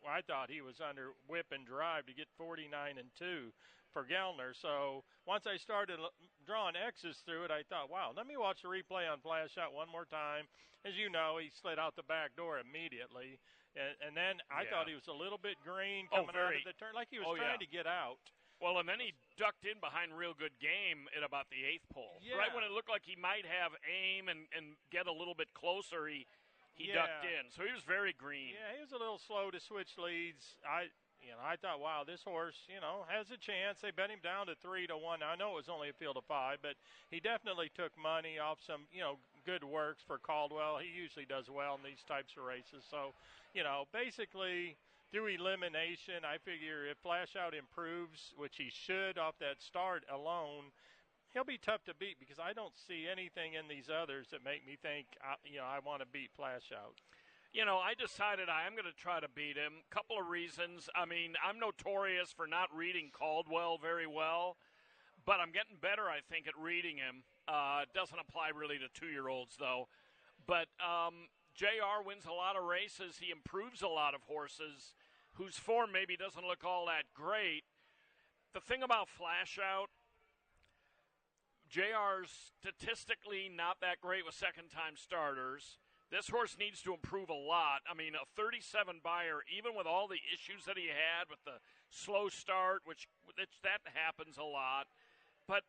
I thought he was under whip and drive to get 49-2 for Gellner. So once I started drawing X's through it, I thought, wow, let me watch the replay on Flash Out one more time. As you know, he slid out the back door immediately. And then I thought he was a little bit green coming out of the turn, like he was trying to get out. Well, and then he ducked in behind Real Good Game at about the 8th pole. Yeah. Right when it looked like he might have aim and get a little bit closer, he ducked in. So he was very green. Yeah, he was a little slow to switch leads. I thought, wow, this horse, has a chance. They bet him down to 3-1. I know it was only a field of 5, but he definitely took money off some, good works for Caldwell. He usually does well in these types of races. So, basically through elimination, I figure if Flash Out improves, which he should off that start alone, he'll be tough to beat because I don't see anything in these others that make me think, I want to beat Flash Out. I decided I am going to try to beat him. Couple of reasons. I mean, I'm notorious for not reading Caldwell very well, but I'm getting better, I think, at reading him. It doesn't apply really to 2-year-olds, though. But JR wins a lot of races. He improves a lot of horses whose form maybe doesn't look all that great. The thing about Flash Out, JR's statistically not that great with second-time starters. This horse needs to improve a lot. I mean, a 37 buyer, even with all the issues that he had with the slow start, which that happens a lot. But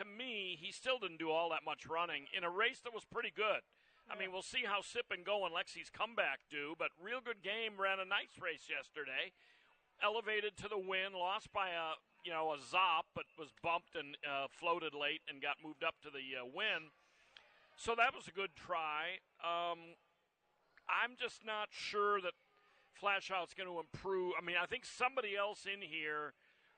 to me, he still didn't do all that much running in a race that was pretty good. I mean, we'll see how Sip and Go and Lexi's comeback do, but Real Good Game ran a nice race yesterday, elevated to the win, lost by a zop, but was bumped and floated late and got moved up to the win. So that was a good try. I'm just not sure that Flash Out's going to improve. I mean, I think somebody else in here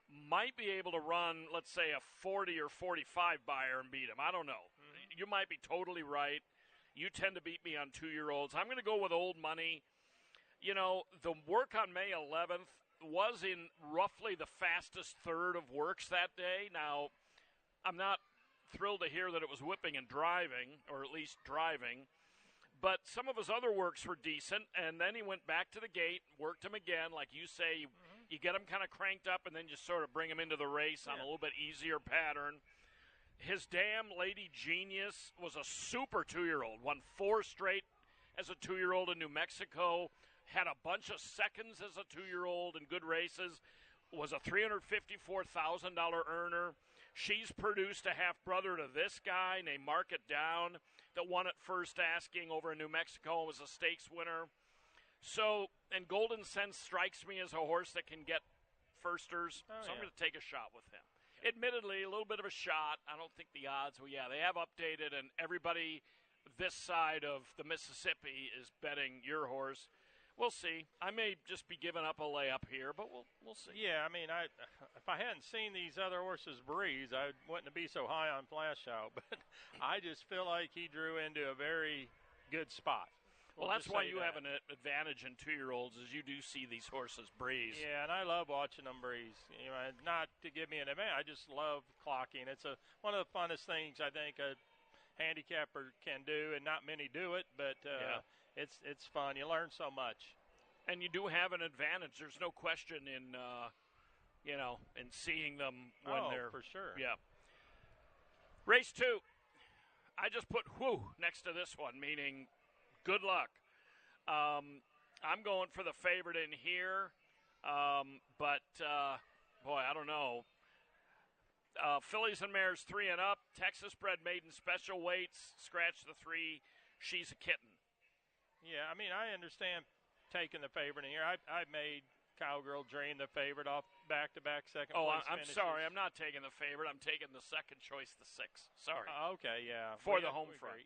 might be able to run, let's say, a 40 or 45 buyer and beat him. I don't know. Mm-hmm. You might be totally right. You tend to beat me on 2-year-olds. I'm going to go with old money. The work on May 11th was in roughly the fastest third of works that day. Now, I'm not thrilled to hear that it was whipping and driving, or at least driving. But some of his other works were decent, and then he went back to the gate, worked him again. Like you say, you get him kind of cranked up and then just sort of bring him into the race on a little bit easier pattern. His Damn Lady Genius was a super 2-year-old, won 4 straight as a 2-year-old in New Mexico, had a bunch of seconds as a 2-year-old in good races, was a $354,000 earner. She's produced a half-brother to this guy named Mark It Down that won at First Asking over in New Mexico and was a stakes winner. So, and Golden Sense strikes me as a horse that can get firsters, I'm going to take a shot with him. Admittedly, a little bit of a shot. I don't think the odds, they have updated, and everybody this side of the Mississippi is betting your horse. We'll see. I may just be giving up a layup here, but we'll see. Yeah, I mean, if I hadn't seen these other horses breeze, I wouldn't be so high on Flash Out. But I just feel like he drew into a very good spot. Well, that's why you have an advantage in 2-year-olds, is you do see these horses breeze. Yeah, and I love watching them breeze. Not to give me an advantage, I just love clocking. It's one of the funnest things I think a handicapper can do, and not many do it, but it's fun. You learn so much. And you do have an advantage. There's no question in in seeing them when they're for sure. Yeah. Race 2. I just put whoo next to this one, meaning good luck. I'm going for the favorite in here, but I don't know. Fillies and Mares 3 and up. Texas bred maiden special weights. Scratch the 3. She's a kitten. Yeah, I mean, I understand taking the favorite in here. I made Cowgirl Dream the favorite off back-to-back second place I'm finishes. sorry. I'm not taking the favorite. I'm taking the second choice, the 6. Sorry. Okay, yeah. For the home front.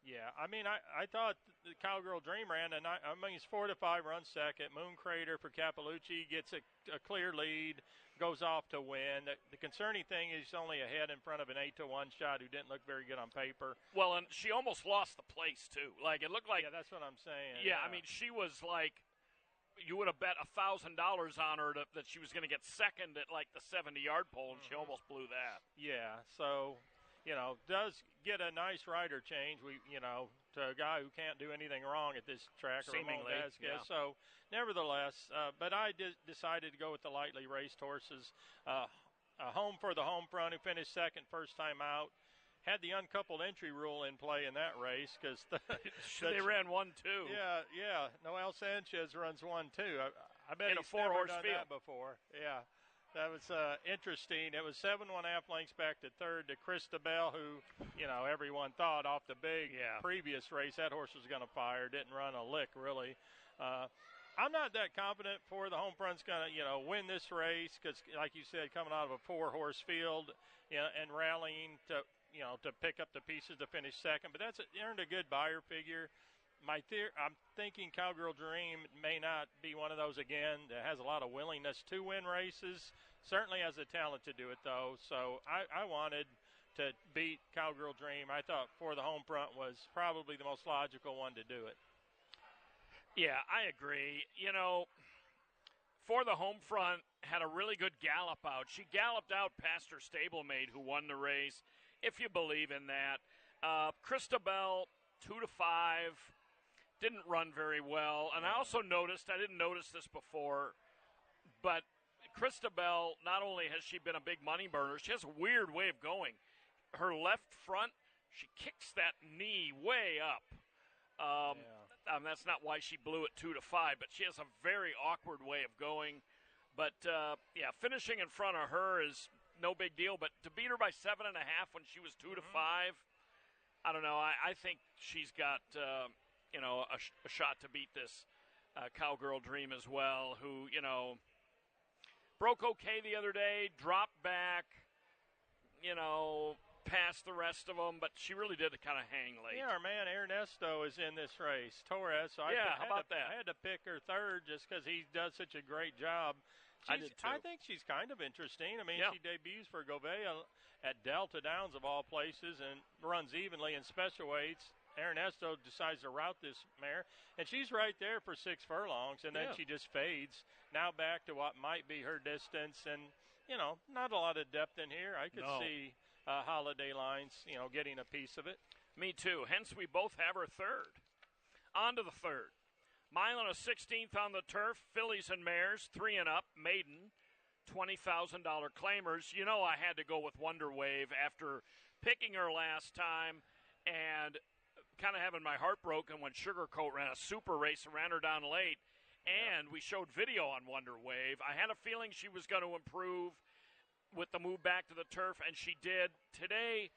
Yeah, I mean, I thought the Cowgirl Dream ran tonight. I mean, he's 4-5, runs second. Moon Crater for Capalucci gets a clear lead, goes off to win. The concerning thing is he's only ahead in front of an 8-1 shot who didn't look very good on paper. Well, and she almost lost the place, too. Like, it looked like. Yeah, that's what I'm saying. Yeah, I mean, she was like, you would have bet $1,000 on her that she was going to get second at like the 70-yard pole, and she almost blew that. Yeah, so. does get a nice rider change. To a guy who can't do anything wrong at this track, seemingly. Yeah. So, nevertheless, but I decided to go with the lightly raced horses. A home for the home front, who finished second first time out. Had the uncoupled entry rule in play in that race because they ran 1-2. Yeah. Noel Sanchez runs 1-2. I bet in a he's four-horse never done field that before. Yeah, that was interesting. It was 7.5 lengths back to third to Christabel, who everyone thought off the big previous race that horse was going to fire. Didn't run a lick really. I'm not that confident for the home front's going to, win this race because, like you said, coming out of a 4-horse field, and rallying to pick up the pieces to finish second. But that's earned a good buyer figure. I'm thinking Cowgirl Dream may not be one of those again that has a lot of willingness to win races. Certainly has the talent to do it, though. So I wanted to beat Cowgirl Dream. I thought For the Home Front was probably the most logical one to do it. Yeah, I agree. For the Home Front had a really good gallop out. She galloped out past her stablemate who won the race, if you believe in that. Christabel, 2-5, didn't run very well. And I also noticed, I didn't notice this before, but Christabel, not only has she been a big money burner, she has a weird way of going. Her left front, she kicks that knee way up. That's not why she blew it 2-5, but she has a very awkward way of going. But, finishing in front of her is no big deal. But to beat her by 7.5 when she was 2-5, I don't know. I think she's got, a shot to beat this Cowgirl Dream as well, who, broke okay the other day, dropped back, past the rest of them, but she really did kind of hang late. Yeah, our man Ernesto is in this race, Torres. So how about that? I had to pick her third just because he does such a great job. I did too. I think she's kind of interesting. I mean, she debuts for Gouveia at Delta Downs of all places and runs evenly in special weights. Ernesto decides to route this mare, and she's right there for 6 furlongs, and then she just fades. Now back to what might be her distance, and, not a lot of depth in here. I could see Holiday Lines, getting a piece of it. Me too. Hence, we both have her third. On to the third. Mile and a 16th on the turf. Fillies and mares, 3 and up. Maiden, $20,000 claimers. I had to go with Wonder Wave after picking her last time and kind of having my heart broken when Sugarcoat ran a super race and ran her down late. And we showed video on Wonder Wave. I had a feeling she was going to improve with the move back to the turf, and she did. Today,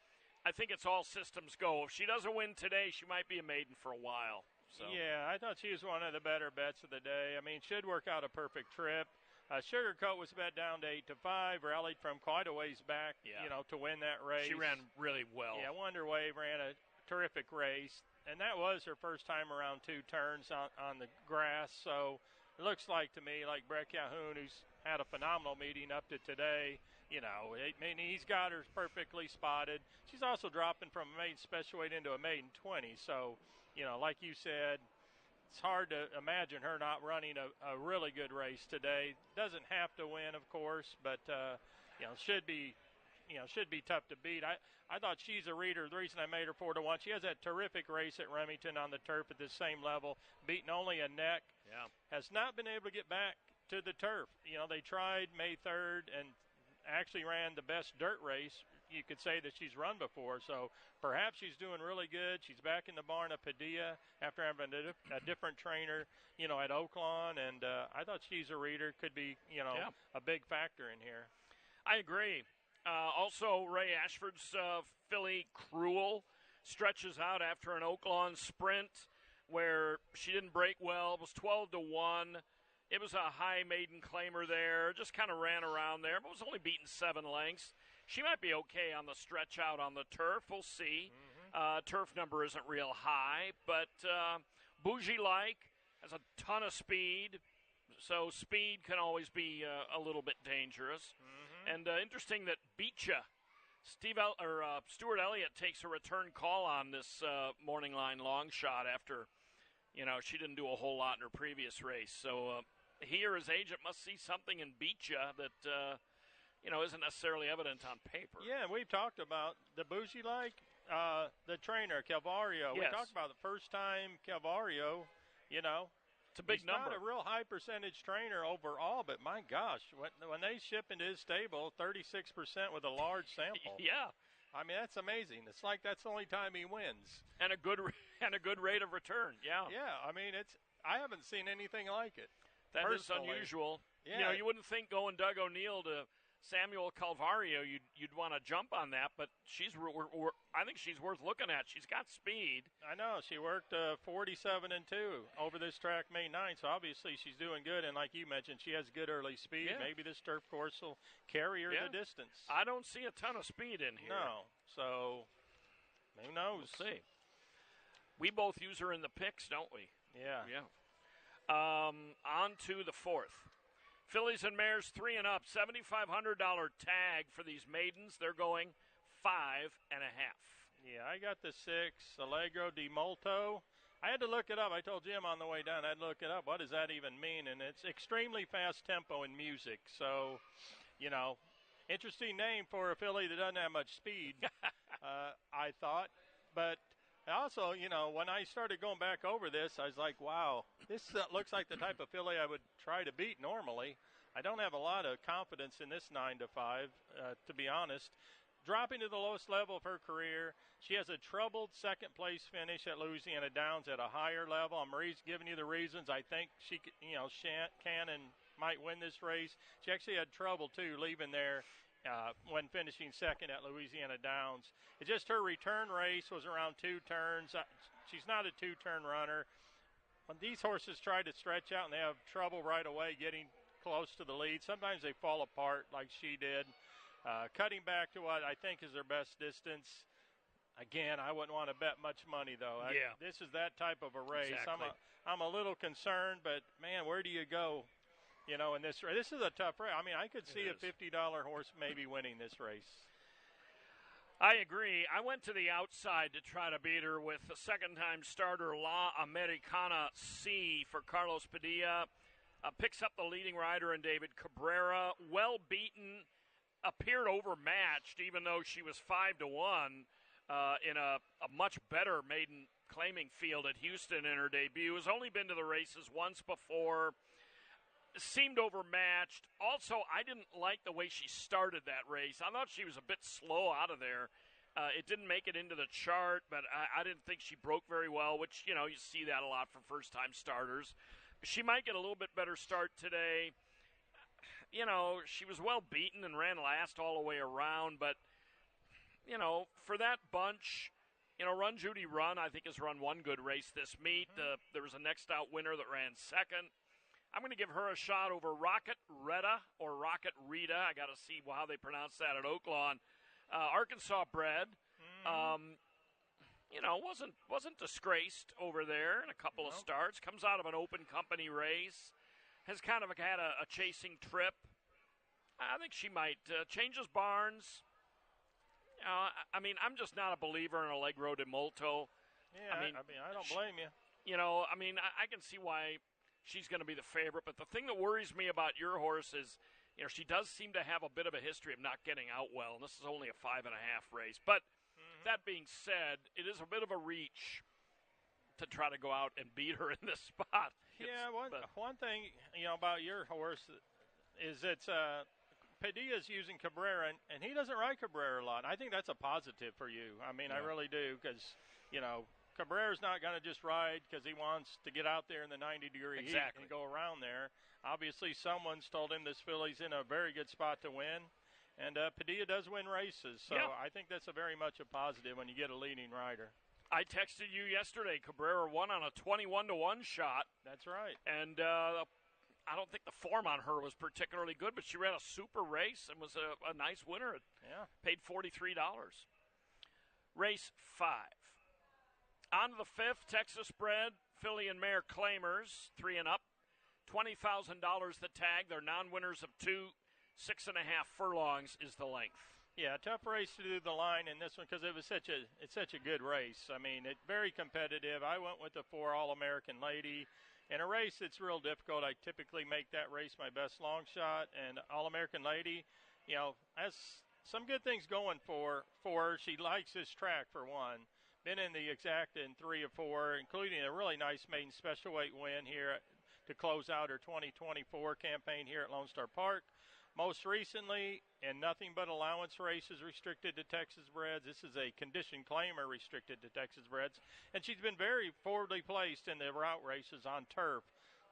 I think it's all systems go. If she doesn't win today, she might be a maiden for a while. So. Yeah, I thought she was one of the better bets of the day. I mean, should work out a perfect trip. Sugarcoat was bet down to 8-5, rallied from quite a ways back, to win that race. She ran really well. Yeah, Wonder Wave ran a terrific race, and that was her first time around 2 turns on the grass. So it looks like to me like Brett Calhoun, who's had a phenomenal meeting up to today. He's got her perfectly spotted. She's also dropping from a maiden special weight into a maiden 20. So, like you said, it's hard to imagine her not running a really good race today. Doesn't have to win, of course, but should be tough to beat. I thought She's a Reader. The reason I made her 4-1, she has that terrific race at Remington on the turf at the same level, beating only a neck. Yeah, has not been able to get back to the turf. They tried May 3rd and actually ran the best dirt race you could say that she's run before. So perhaps she's doing really good. She's back in the barn at Padilla after having a different trainer, at Oaklawn. And I thought She's a Reader could be, a big factor in here. I agree. Also, Ray Ashford's filly Cruel stretches out after an Oaklawn sprint where she didn't break well. It was 12-1. It was a high maiden claimer there. Just kind of ran around there, but was only beaten 7 lengths. She might be okay on the stretch out on the turf. We'll see. Turf number isn't real high, but Bougie-like has a ton of speed, so speed can always be a little bit dangerous. And interesting that Beecha, Stuart Elliott takes a return call on this morning line long shot after, she didn't do a whole lot in her previous race. So he or his agent must see something in Beecha that isn't necessarily evident on paper. Yeah, we've talked about the bougie the trainer, Calvario. Yes. We talked about the first time Calvario, It's a big he's number. not a real high percentage trainer overall, but my gosh, when they ship into his stable, 36% with a large sample. Yeah. I mean, that's amazing. It's like that's the only time he wins. And a good rate of return. Yeah. Yeah, I mean, I haven't seen anything like it. That is personally. unusual. Yeah. You wouldn't think going Doug O'Neill to Samuel Calvario, you'd want to jump on that, but I think she's worth looking at. She's got speed. I know. She worked 47-2 over this track May 9th, so obviously she's doing good. And like you mentioned, she has good early speed. Yeah. Maybe this turf course will carry her the distance. I don't see a ton of speed in here. No. So, who knows? We'll see. We both use her in the picks, don't we? Yeah. Yeah. On to the fourth. Fillies and Mares 3 and up, $7,500 tag for these maidens. They're going 5.5. Yeah, I got the 6, Allegro di Molto. I had to look it up. I told Jim on the way down, I had to look it up. What does that even mean? And it's extremely fast tempo in music. So, interesting name for a filly that doesn't have much speed, I thought. But also, when I started going back over this, I was like, wow, this looks like the type of filly I would try to beat normally. I don't have a lot of confidence in this 9-5, to be honest. Dropping to the lowest level of her career, she has a troubled second-place finish at Louisiana Downs at a higher level. I'm giving you the reasons I think she can and might win this race. She actually had trouble, too, leaving there when finishing second at Louisiana Downs. It's just her return race was around 2 turns. She's not a 2-turn runner. When these horses try to stretch out and they have trouble right away getting close to the lead, sometimes they fall apart like she did. Cutting back to what I think is their best distance. Again, I wouldn't want to bet much money, though. Yeah. This is that type of a race. Exactly. I'm a little concerned, but, man, where do you go? In this race. This is a tough race. I mean, I could see a $50 horse maybe winning this race. I agree. I went to the outside to try to beat her with the second-time starter La Americana C for Carlos Padilla. Picks up the leading rider in David Cabrera. Well beaten, appeared overmatched, even though she was 5-1 in a much better maiden claiming field at Houston in her debut. Has only been to the races once before. Seemed overmatched. Also, I didn't like the way she started that race. I thought she was a bit slow out of there. It didn't make it into the chart, but I didn't think she broke very well, which, you see that a lot for first-time starters. She might get a little bit better start today. She was well beaten and ran last all the way around, but, for that bunch, Run Judy Run, I think, has run one good race this meet. There was a next out winner that ran second. I'm going to give her a shot over Rocket Retta or Rocket Rita. I got to see how they pronounce that at Oaklawn. Arkansas bred. Wasn't disgraced over there in a couple of starts. Comes out of an open company race. Has kind of had a chasing trip. I think she might. Changes barns. I'm just not a believer in Allegro di Molto. Yeah, I don't blame you. I can see why she's going to be the favorite. But the thing that worries me about your horse is, she does seem to have a bit of a history of not getting out well. And this is only a 5.5 race. But that being said, it is a bit of a reach to try to go out and beat her in this spot. Yeah, one thing, about your horse is it's Padilla's using Cabrera, and he doesn't ride Cabrera a lot. I think that's a positive for you. I really do, because, Cabrera's not going to just ride because he wants to get out there in the 90-degree heat and go around there. Obviously, someone's told him this filly's in a very good spot to win, and Padilla does win races. So I think that's very much a positive when you get a leading rider. I texted you yesterday. Cabrera won on a 21-1 shot. That's right. And I don't think the form on her was particularly good, but she ran a super race and was a nice winner. Paid $43. Race 5. On to the 5th, Texas bred, filly and mare claimers, 3 and up. $20,000 the tag. They're non-winners of 2. 6.5 furlongs is the length. Yeah, tough race to do the line in this one because it's such a good race. It's very competitive. I went with the 4 All-American Lady. In a race that's real difficult, I typically make that race my best long shot. And All-American Lady, has some good things going for her. She likes this track for one. Been in the exacta in 3 of 4, including a really nice maiden special weight win here to close out her 2024 campaign here at Lone Star Park. Most recently, in nothing but allowance races restricted to Texas breds. This is a condition claimer restricted to Texas breds. And she's been very forwardly placed in the route races on turf.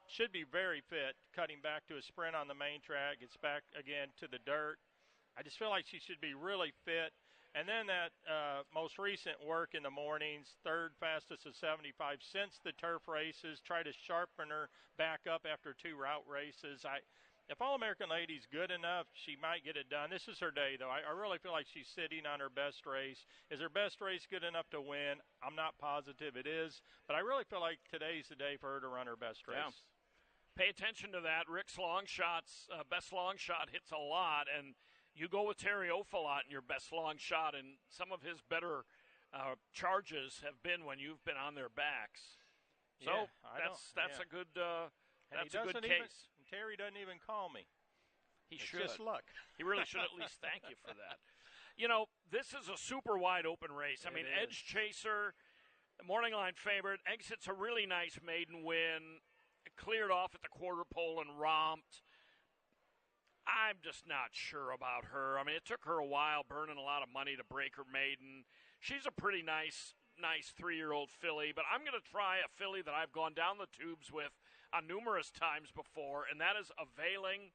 Should be very fit, cutting back to a sprint on the main track, gets back again to the dirt. I just feel like she should be really fit. And then that most recent work in the mornings, third fastest of 75 since the turf races, try to sharpen her back up after 2 route races. If All-American Lady's good enough, she might get it done. This is her day, though. I really feel like she's sitting on her best race. Is her best race good enough to win? I'm not positive it is, but I really feel like today's the day for her to run her best race. Yeah. Pay attention to that. Rick's long shots, best long shot hits a lot, and you go with Terry Ofalot in your best long shot, and some of his better charges have been when you've been on their backs. So that's a good case. Terry doesn't even call me. It's should. Just luck. He really should at least thank you for that. This is a super wide open race. I mean, Edge Chaser, morning line favorite, exits a really nice maiden win, cleared off at the quarter pole and romped. I'm just not sure about her. I mean, it took her a while, burning a lot of money to break her maiden. She's a pretty nice 3-year-old filly, but I'm going to try a filly that I've gone down the tubes with numerous times before, and that is Availing.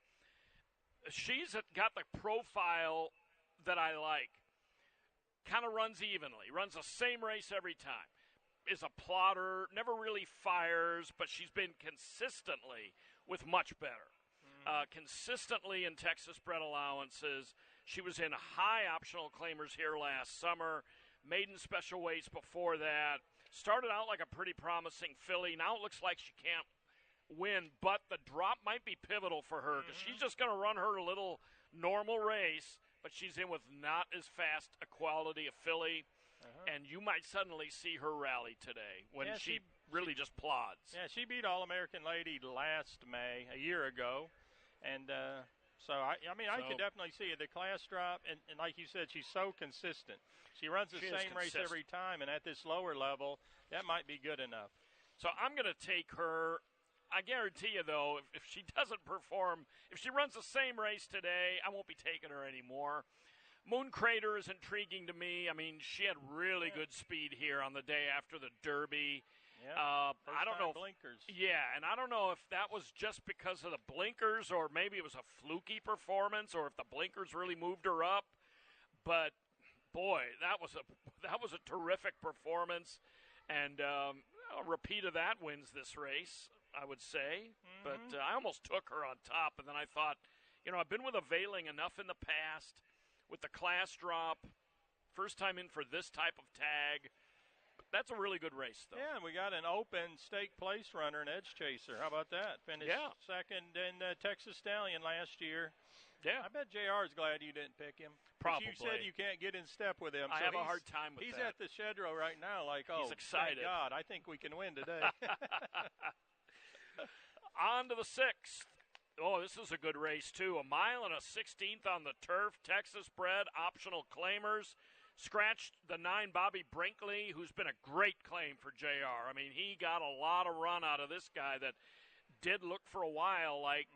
She's got the profile that I like. Kind of runs evenly, runs the same race every time. Is a plotter, never really fires, but she's been consistently with much better. Consistently in Texas bred allowances. She was in high optional claimers here last summer. Maiden special weights before that. Started out like a pretty promising filly. Now it looks like she can't win, but the drop might be pivotal for her because she's just going to run her little normal race, but she's in with not as fast a quality of filly. And you might suddenly see her rally today when she really just plods. Yeah, she beat All-American Lady last May, a year ago. And so, I could definitely see it. The class drop, and like you said, she's so consistent. She runs the same race every time, and at this lower level, that might be good enough. So I'm going to take her. I guarantee you, though, if she doesn't perform, if she runs the same race today, I won't be taking her anymore. Moon Crater is intriguing to me. I mean, she had really good speed here on the day after the Derby. Yeah, I don't know. Blinkers. And I don't know if that was just because of the blinkers or maybe it was a fluky performance or if the blinkers really moved her up. But boy, that was a terrific performance, and a repeat of that wins this race, I would say. But I almost took her on top, and then I thought, I've been with Availing enough in the past with the class drop. First time in for this type of tag. That's a really good race, though. Yeah, and we got an open stake place runner, an Edge Chaser. How about that? Finished second in Texas Stallion last year. Yeah. I bet JR is glad you didn't pick him. Probably. You said you can't get in step with him. I have a hard time with he's that. He's at the Shedrow right now like, he's excited. Thank God, I think we can win today. On to the 6th. Oh, this is a good race, too. 1 mile and a 16th on the turf. Texas bred, optional claimers. Scratched the 9 Bobby Brinkley, who's been a great claim for JR. I mean, he got a lot of run out of this guy that did look for a while like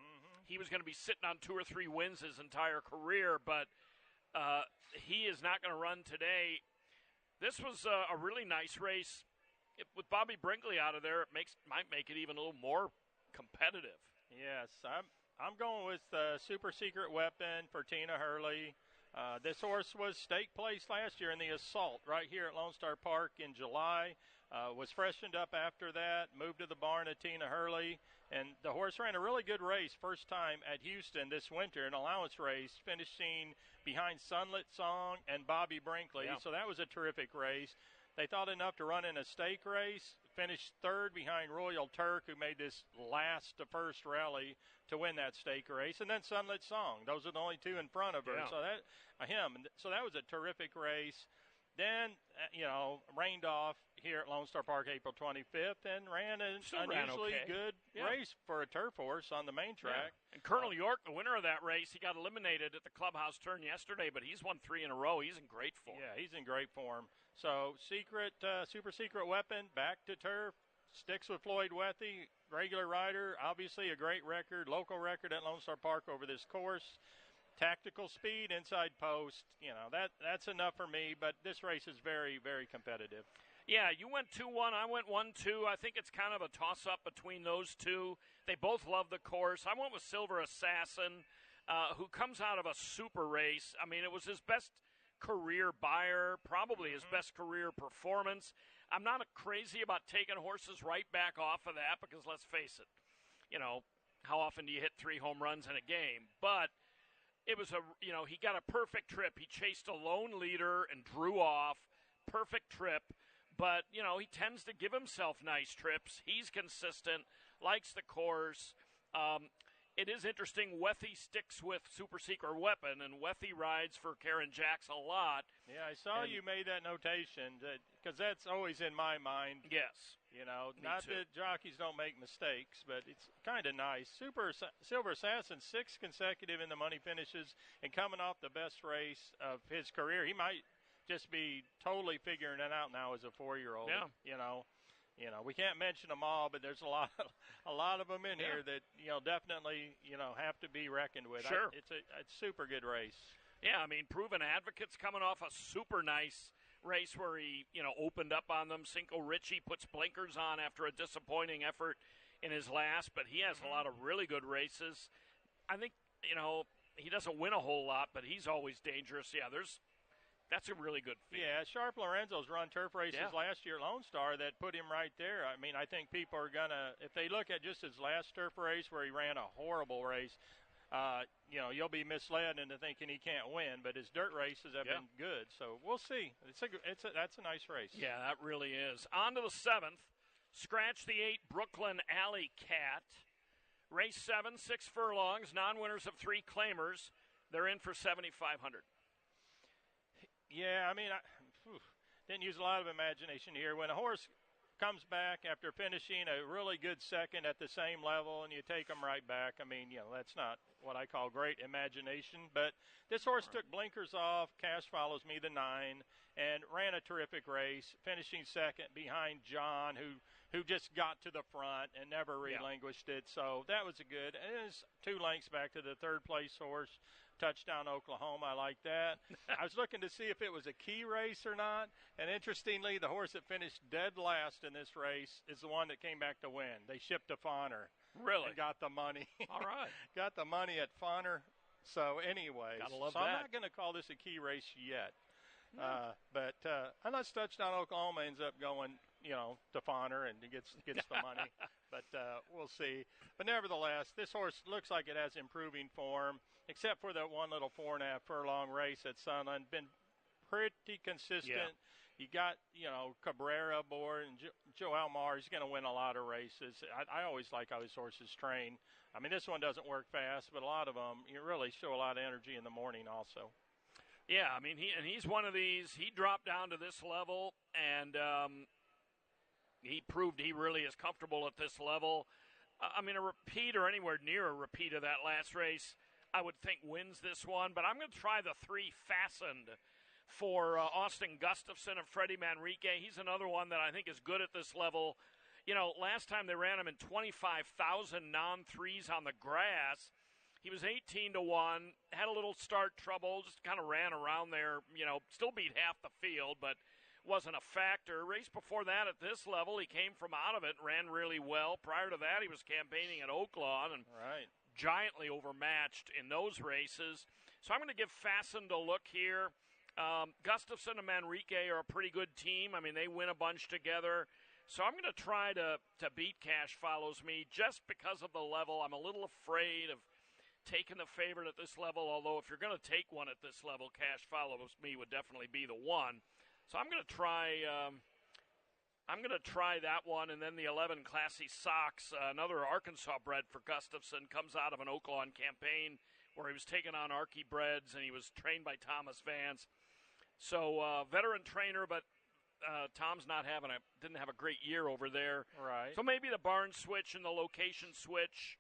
he was going to be sitting on 2 or 3 wins his entire career, but he is not going to run today. This was a really nice race. With Bobby Brinkley out of there, it might make it even a little more competitive. Yes, I'm going with Super Secret Weapon for Tina Hurley. This horse was stake placed last year in the Assault right here at Lone Star Park in July. Was freshened up after that, moved to the barn at Tina Hurley, and the horse ran a really good race first time at Houston this winter, an allowance race, finishing behind Sunlit Song and Bobby Brinkley. Yeah. So that was a terrific race. They thought enough to run in a stake race, finished third behind Royal Turk, who made this last to first rally to win that stake race, and then Sunlit Song. Those are the only 2 in front of her. Yeah. So that was a terrific race. Then, rained off here at Lone Star Park April 25th and ran an unusually good, race for a turf horse on the main track. Yeah. And Colonel York, the winner of that race, he got eliminated at the Clubhouse Turn yesterday, but he's won 3 in a row. He's in great form. Yeah, he's in great form. So super secret weapon, back to turf, sticks with Floyd Wethy, regular rider, obviously a great record, local record at Lone Star Park over this course. Tactical speed, inside post, that's enough for me, but this race is very, very competitive. Yeah, you went 2-1, I went 1-2. I think it's kind of a toss-up between those two. They both love the course. I went with Silver Assassin, who comes out of a super race. I mean, it was his best career buyer, probably his best career performance. I'm not crazy about taking horses right back off of that because, let's face it, how often do you hit 3 home runs in a game? But it was he got a perfect trip. He chased a lone leader and drew off. Perfect trip. But, he tends to give himself nice trips. He's consistent, likes the course. It is interesting, Wethy sticks with Super Secret Weapon, and Wethy rides for Karen Jacks a lot. Yeah, I saw you made that notation, because that's always in my mind. Yes. Not that jockeys don't make mistakes, but it's kind of nice. Silver Assassin, 6 consecutive in the money finishes, and coming off the best race of his career. He might just be totally figuring it out now as a 4-year-old. Yeah. We can't mention them all, but there's a lot of them in here that definitely have to be reckoned with. Sure, it's a super good race. Yeah, I mean, Proven Advocate's coming off a super nice race where he opened up on them. Cinco Richie puts blinkers on after a disappointing effort in his last, but he has a lot of really good races. I think he doesn't win a whole lot, but he's always dangerous. Yeah, that's a really good field. Yeah, Sharp Lorenzo's run turf races last year at Lone Star that put him right there. I mean, I think people are going to, if they look at just his last turf race where he ran a horrible race, you'll be misled into thinking he can't win, but his dirt races have been good. So we'll see. That's a nice race. Yeah, that really is. On to the 7th. Scratch the 8 Brooklyn Alley Cat. Race 7, 6 furlongs, non-winners of 3 claimers. They're in for $7,500. Yeah, I mean, didn't use a lot of imagination here. When a horse comes back after finishing a really good second at the same level and you take them right back, I mean, that's not what I call great imagination. But this horse took blinkers off, Cash Follows Me, the 9, and ran a terrific race, finishing second behind John, who just got to the front and never relinquished it. So that was a good. And it was 2 lengths back to the third-place horse. Touchdown Oklahoma, I like that. I was looking to see if it was a key race or not, and interestingly, the horse that finished dead last in this race is the one that came back to win. They shipped to Fawner. Really? And got the money. All right. Got the money at Fawner. So anyways, Gotta love that. I'm not going to call this a key race yet. But unless Touchdown Oklahoma ends up going, to Fawner and gets the money. But we'll see. But nevertheless, this horse looks like it has improving form, except for that one little 4.5 furlong race at Sunland. Been pretty consistent. You got, Cabrera aboard, and Joe Almar, he's going to win a lot of races. I always like how his horses train. I mean, this one doesn't work fast, but a lot of them, you really show a lot of energy in the morning also. Yeah, I mean, he's one of these. He dropped down to this level, and he proved he really is comfortable at this level. I mean, a repeat or anywhere near a repeat of that last race, I would think wins this one. But I'm going to try the 3 Fastened for Austin Gustafson and Freddie Manrique. He's another one that I think is good at this level. Last time they ran him in 25,000 non-threes on the grass. He was 18-1, had a little start trouble, just kind of ran around there, still beat half the field, but wasn't a factor. Race before that at this level, he came from out of it, ran really well. Prior to that, he was campaigning at Oaklawn and giantly overmatched in those races. So I'm going to give Fastened a look here. Gustafson and Manrique are a pretty good team. I mean, they win a bunch together. So I'm going to try to beat Cash Follows Me just because of the level. I'm a little afraid of taking the favorite at this level, although if you're going to take one at this level, Cash Follows Me would definitely be the one. So I'm going to try that one, and then the 11 Classy Socks, another Arkansas bred for Gustafson, comes out of an Oaklawn campaign where he was taking on Archie breds, and he was trained by Thomas Vance. So veteran trainer, but Tom's didn't have a great year over there. Right. So maybe the barn switch and the location switch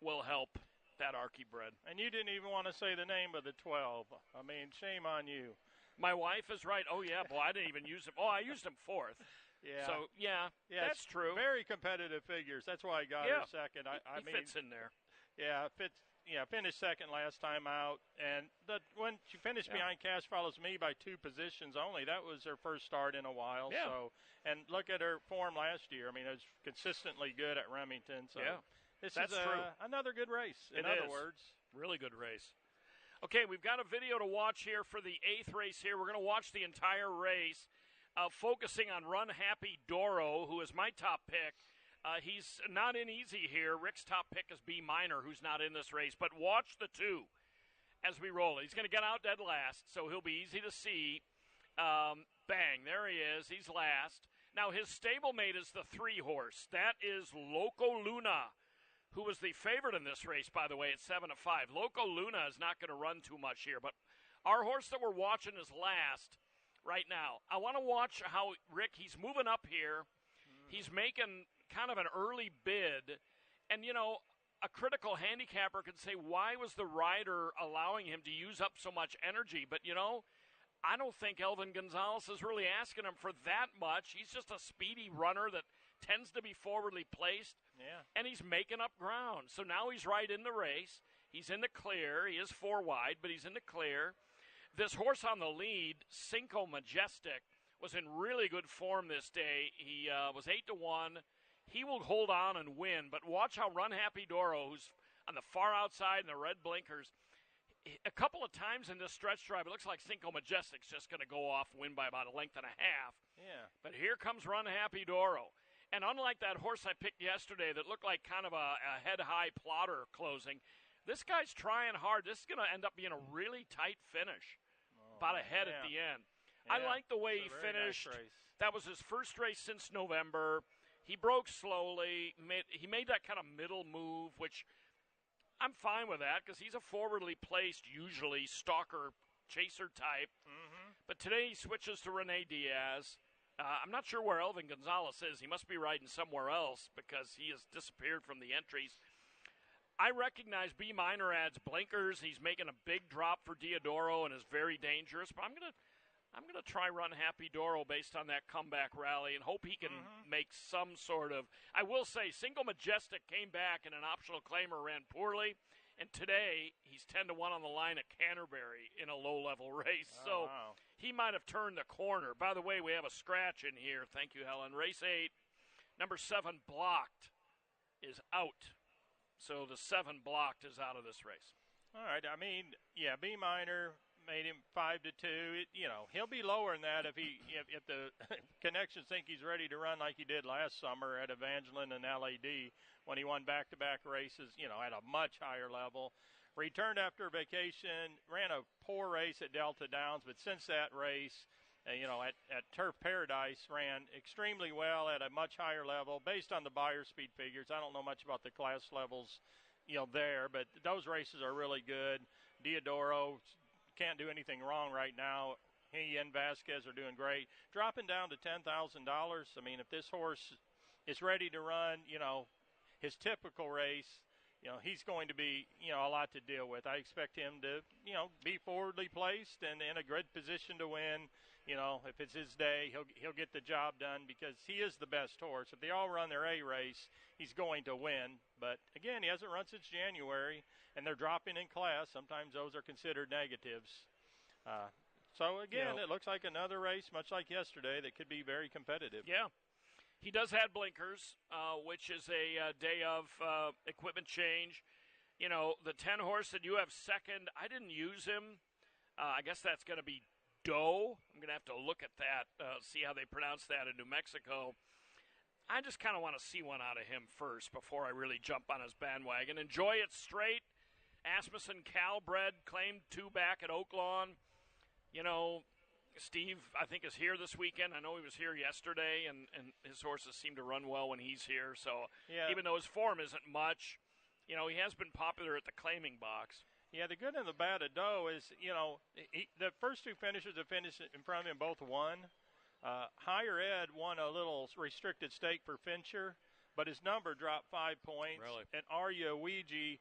will help that Archie bred. And you didn't even want to say the name of the 12. I mean, shame on you. My wife is right. Oh, yeah, boy, I didn't even use him. Oh, I used him fourth. Yeah. So, yeah, that's true. Very competitive figures. That's why I got her second. I mean, fits in there. Yeah, fits. Yeah, finished second last time out. And when she finished behind Cash Follows Me by 2 positions only, that was her first start in a while. Yeah. So, and look at her form last year. I mean, it was consistently good at Remington. So that's true. Another good race, in other words. Really good race. Okay, we've got a video to watch here for the 8th race here. We're going to watch the entire race, focusing on Run Happy Doro, who is my top pick. He's not in easy here. Rick's top pick is B Minor, who's not in this race. But watch the 2 as we roll it. He's going to get out dead last, so he'll be easy to see. Bang, there he is. He's last. Now, his stablemate is the 3 horse. That is Loco Luna, who was the favorite in this race, by the way, at 7-5. Loco Luna is not going to run too much here, but our horse that we're watching is last right now. I want to watch how Rick, he's moving up here. He's making kind of an early bid, and, you know, a critical handicapper could say, why was the rider allowing him to use up so much energy? But, you know, I don't think Elvin Gonzalez is really asking him for that much. He's just a speedy runner that tends to be forwardly placed, and he's making up ground. So now he's right in the race. He's in the clear. He is 4 wide, but he's in the clear. This horse on the lead, Cinco Majestic, was in really good form this day. He was 8-1. He will hold on and win, but watch how Run Happy Doro, who's on the far outside in the red blinkers, a couple of times in this stretch drive, it looks like Cinco Majestic's just going to go off, win by about 1.5 lengths. Yeah. But here comes Run Happy Doro. And unlike that horse I picked yesterday that looked like kind of a head-high plotter closing, this guy's trying hard. This is going to end up being a really tight finish, about a head at the end. Yeah. I like the way he finished. Nice that was his first race since November. He broke slowly. He made that kind of middle move, which I'm fine with that because he's a forwardly placed, usually stalker chaser type. Mm-hmm. But today he switches to Rene Diaz. I'm not sure where Elvin Gonzalez is. He must be riding somewhere else because he has disappeared from the entries. I recognize B Minor adds blinkers. He's making a big drop for Diodoro and is very dangerous. But I'm gonna try Run Happy Doro based on that comeback rally and hope he can make some sort of. I will say, Single Majestic came back in an optional claimer, ran poorly, and today he's 10-1 on the line at Canterbury in a low-level race. He might have turned the corner. By the way, we have a scratch in here. Thank you, Helen. Race 8, number 7, Blocked, is out. So the 7 Blocked is out of this race. All right. I mean, yeah, B Minor made him 5-2. He'll be lower than that if the connections think he's ready to run like he did last summer at Evangeline and LAD when he won back-to-back races, at a much higher level. Returned after vacation, ran a poor race at Delta Downs, but since that race, at Turf Paradise, ran extremely well at a much higher level based on the buyer speed figures. I don't know much about the class levels, there, but those races are really good. Diodoro can't do anything wrong right now. He and Vasquez are doing great. Dropping down to $10,000. I mean, if this horse is ready to run, his typical race, he's going to be, a lot to deal with. I expect him to, be forwardly placed and in a good position to win. If it's his day, he'll get the job done because he is the best horse. If they all run their A race, he's going to win. But, again, he hasn't run since January, and they're dropping in class. Sometimes those are considered negatives. So, again, it looks like another race, much like yesterday, that could be very competitive. Yeah. He does have blinkers, which is a day of equipment change. The 10 horse that you have second, I didn't use him. I guess that's going to be Doe. I'm going to have to look at that, see how they pronounce that in New Mexico. I just kind of want to see one out of him first before I really jump on his bandwagon. Enjoy It Straight. Asmussen Calbred claimed 2 back at Oaklawn. Steve, I think, is here this weekend. I know he was here yesterday, and his horses seem to run well when he's here. So even though his form isn't much, he has been popular at the claiming box. Yeah, the good and the bad of Doe is, the first 2 finishers that finished in front of him both won. Higher Ed won a little restricted stake for Fincher, but his number dropped 5 points. Really? And Arya Ouija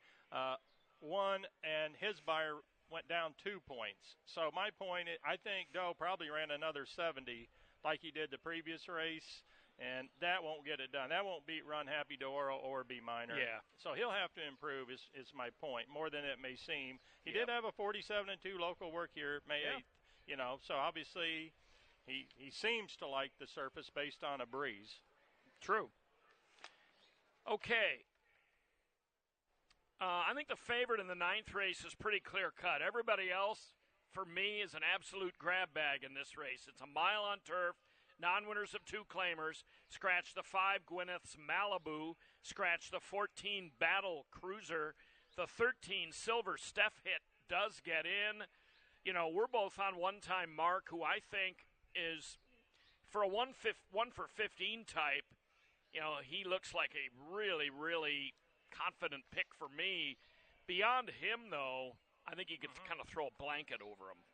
won, and his buyer went down 2 points. So my point, I think Doe probably ran another 70 like he did the previous race, and that won't get it done. That won't beat Run Happy Doro or B Minor. Yeah. So he'll have to improve is my point, more than it may seem. He did have a 47-2 local work here May 8th, so obviously he seems to like the surface based on a breeze. True. Okay. I think the favorite in the 9th race is pretty clear-cut. Everybody else, for me, is an absolute grab bag in this race. It's a mile on turf, non-winners of 2 claimers. Scratch the 5 Gwyneth's Malibu. Scratch the 14 Battle Cruiser. The 13 Silver Steph Hit does get in. We're both on one-time Mark, who I think is, for a 1 for 15 type, he looks like a really, really confident pick for me. Beyond him, though, I think you could kind of throw a blanket over him.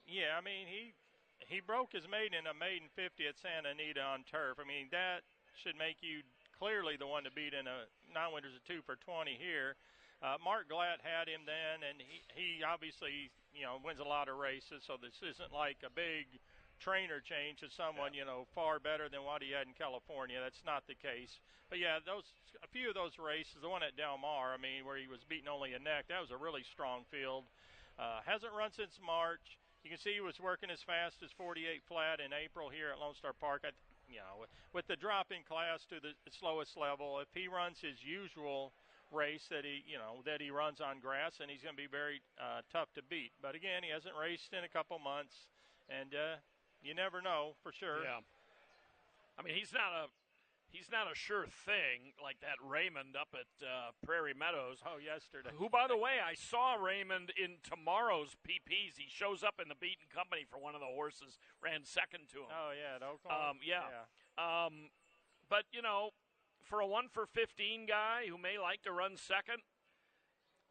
Yeah, I mean, he broke his maiden in a maiden 50 at Santa Anita on turf. I mean, that should make you clearly the one to beat in a non-winners of 2 for 20 here. Mark Glatt had him then, and he obviously, wins a lot of races, so this isn't like a big trainer change to someone, far better than what he had in California. That's not the case. But, yeah, a few of those races, the one at Del Mar, I mean, where he was beating only a neck, that was a really strong field. Hasn't run since March. You can see he was working as fast as 48 flat in April here at Lone Star Park. With the drop in class to the slowest level, if he runs his usual race that he runs on grass, and he's going to be very tough to beat. But, again, he hasn't raced in a couple months, and you never know for sure. Yeah. I mean, he's not a sure thing like that Raymond up at Prairie Meadows. Oh, yesterday. Who, by the way, I saw Raymond in tomorrow's PPs. He shows up in the beaten company for one of the horses, ran second to him. Oh, yeah, at Oklahoma. But, for a 1 for 15 guy who may like to run second,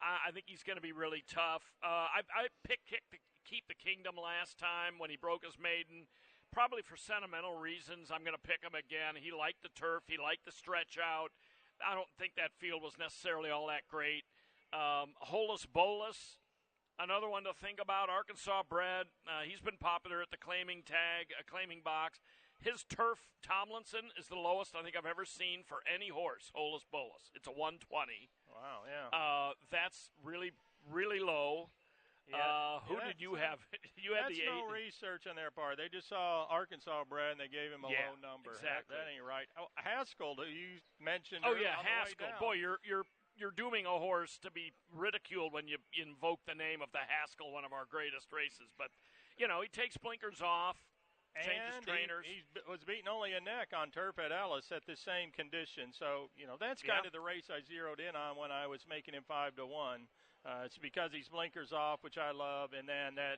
I think he's going to be really tough. I picked Keep the Kingdom last time when he broke his maiden. Probably for sentimental reasons, I'm going to pick him again. He liked the turf. He liked the stretch out. I don't think that field was necessarily all that great. Holus Bolus, another one to think about. Arkansas bred. He's been popular at the claiming box. His turf, Tomlinson, is the lowest I think I've ever seen for any horse, Holus Bolus. It's a 120. Wow, yeah. That's really, really low. Yeah. Who did you have? You had that's the 8. No research on their part. They just saw Arkansas bred, and they gave him a low number. Exactly. That ain't right. Oh, Haskell, who you mentioned. Oh, yeah, Haskell. Boy, you're dooming a horse to be ridiculed when you invoke the name of the Haskell, one of our greatest races. But, he takes blinkers off, changes trainers. He was beating only a neck on turf at Ellis at the same condition. So, that's kind of the race I zeroed in on when I was making him 5-1. It's because he's blinkers off, which I love, and then that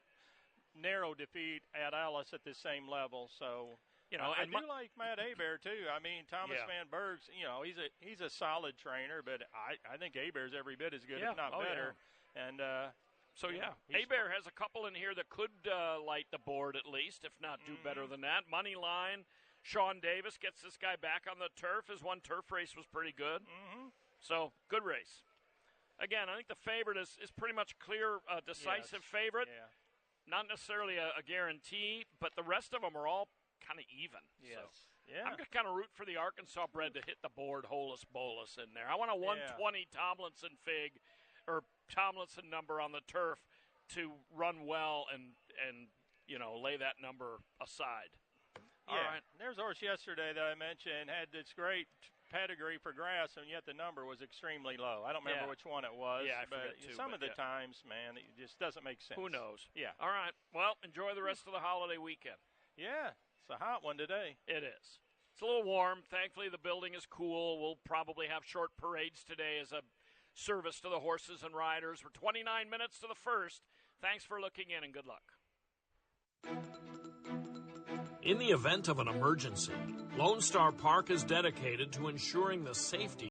narrow defeat at Alice at the same level. So, I do like Matt Hebert too. I mean, Thomas Van Berg's, he's a solid trainer, but I think Hebert's every bit as good, if not better. Yeah. And Hebert has a couple in here that could light the board at least, if not do better than that. Money line, Sean Davis gets this guy back on the turf. His one turf race was pretty good. So, good race. Again, I think the favorite is pretty much clear, decisive favorite. Yeah. Not necessarily a guarantee, but the rest of them are all kind of even. Yes. So Yeah. I'm going to kind of root for the Arkansas bred to hit the board, Holus Bolus in there. I want a 120 Tomlinson Tomlinson number on the turf to run well and lay that number aside. All right. There's a horse yesterday that I mentioned had this great pedigree for grass, and yet the number was extremely low. I don't remember which one it was. Yeah, I but forget too, some of the times, man, it just doesn't make sense. Who knows? Yeah. All right. Well, enjoy the rest of the holiday weekend. Yeah. It's a hot one today. It is. It's a little warm. Thankfully, the building is cool. We'll probably have short parades today as a service to the horses and riders. We're 29 minutes to the first. Thanks for looking in, and good luck. In the event of an emergency, Lone Star Park is dedicated to ensuring the safety